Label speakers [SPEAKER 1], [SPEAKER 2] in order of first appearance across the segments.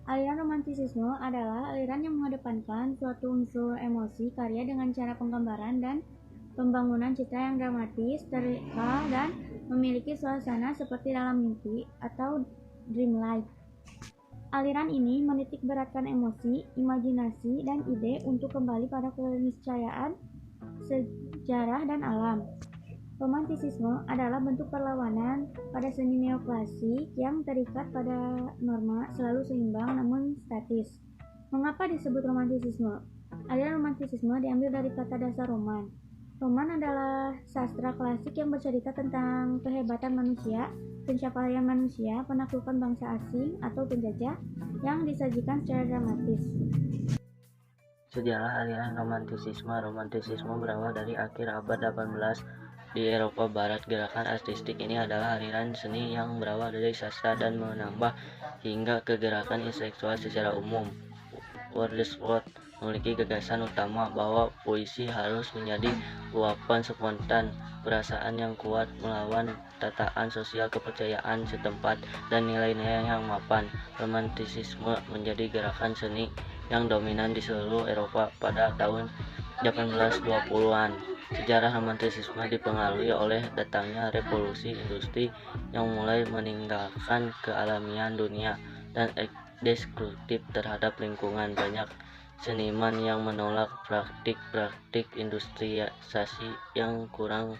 [SPEAKER 1] Aliran romantisisme adalah aliran yang mengedepankan suatu unsur emosi karya dengan cara penggambaran dan pembangunan citra yang dramatis, terika, dan memiliki suasana seperti dalam mimpi atau dreamlike. Aliran ini menitik beratkan emosi, imajinasi, dan ide untuk kembali pada keniscayaan, sejarah, dan alam. Romantisisme adalah bentuk perlawanan pada seni neoklasik yang terikat pada norma selalu seimbang namun statis. Mengapa disebut romantisisme? Aliran romantisisme diambil dari kata dasar roman. Roman adalah sastra klasik yang bercerita tentang kehebatan manusia, pencapaian manusia, penaklukan bangsa asing atau penjajah yang disajikan secara dramatis.
[SPEAKER 2] Sejarah aliran romantisisme berawal dari akhir abad 18 di Eropa Barat. Gerakan artistik ini adalah aliran seni yang berawal dari sastra dan menambah hingga ke gerakan intelektual secara umum. Wordsworth memiliki gagasan utama bahwa puisi harus menjadi luapan spontan perasaan yang kuat melawan tataan sosial kepercayaan setempat dan nilai-nilai yang mapan. Romantisisme menjadi gerakan seni yang dominan di seluruh Eropa pada tahun 1820-an. Sejarah romantisisme dipengaruhi oleh datangnya revolusi industri yang mulai meninggalkan kealamian dunia dan destruktif terhadap lingkungan. Banyak seniman yang menolak praktik-praktik industrialisasi yang kurang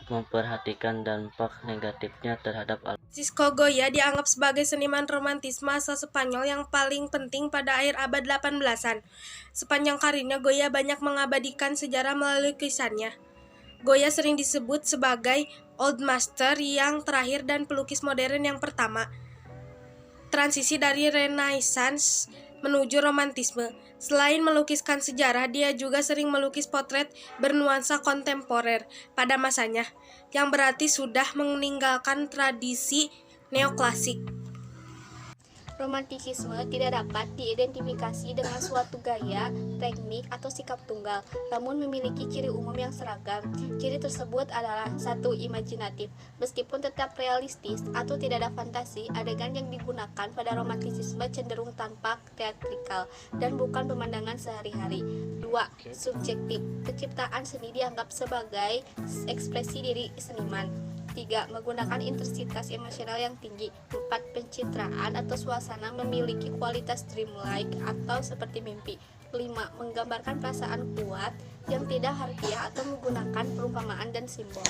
[SPEAKER 2] memperhatikan dampak negatifnya terhadap alam.
[SPEAKER 3] Francisco Goya dianggap sebagai seniman romantisme asal Spanyol yang paling penting pada akhir abad 18-an. Sepanjang karirnya, Goya banyak mengabadikan sejarah melalui lukisannya. Goya sering disebut sebagai Old Master yang terakhir dan pelukis modern yang pertama. Transisi dari Renaissance menuju Romantisme. Selain melukiskan sejarah, dia juga sering melukis potret bernuansa kontemporer pada masanya, yang berarti sudah meninggalkan tradisi neoklasik.
[SPEAKER 4] Romantisisme tidak dapat diidentifikasi dengan suatu gaya, teknik, atau sikap tunggal, namun memiliki ciri umum yang seragam. Ciri tersebut adalah: 1. Imajinatif. Meskipun tetap realistis atau tidak ada fantasi, adegan yang digunakan pada romantisisme cenderung tampak teatrikal dan bukan pemandangan sehari-hari. 2. Subjektif. Penciptaan seni dianggap sebagai ekspresi diri seniman. 3. Menggunakan intensitas emosional yang tinggi. 4. Pencitraan atau suasana memiliki kualitas dreamlike atau seperti mimpi. 5. Menggambarkan perasaan kuat yang tidak harfiah atau menggunakan perumpamaan dan simbol.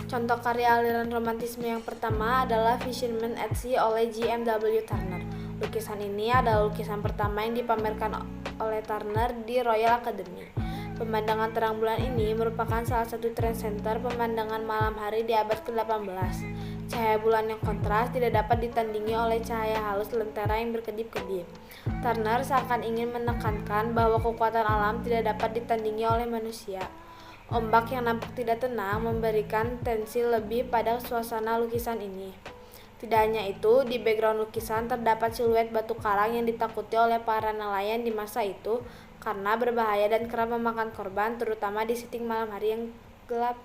[SPEAKER 5] Contoh karya aliran romantisme yang pertama adalah Fisherman at Sea oleh J.M.W. Turner. Lukisan ini adalah lukisan pertama yang dipamerkan oleh Turner di Royal Academy. Pemandangan terang bulan ini merupakan salah satu trend center pemandangan malam hari di abad ke-18. Cahaya bulan yang kontras tidak dapat ditandingi oleh cahaya halus lentera yang berkedip-kedip. Turner seakan ingin menekankan bahwa kekuatan alam tidak dapat ditandingi oleh manusia. Ombak yang nampak tidak tenang memberikan tensi lebih pada suasana lukisan ini. Tidak hanya itu, di background lukisan terdapat siluet batu karang yang ditakuti oleh para nelayan di masa itu karena berbahaya dan kerap memakan korban, terutama di setting malam hari yang gelap.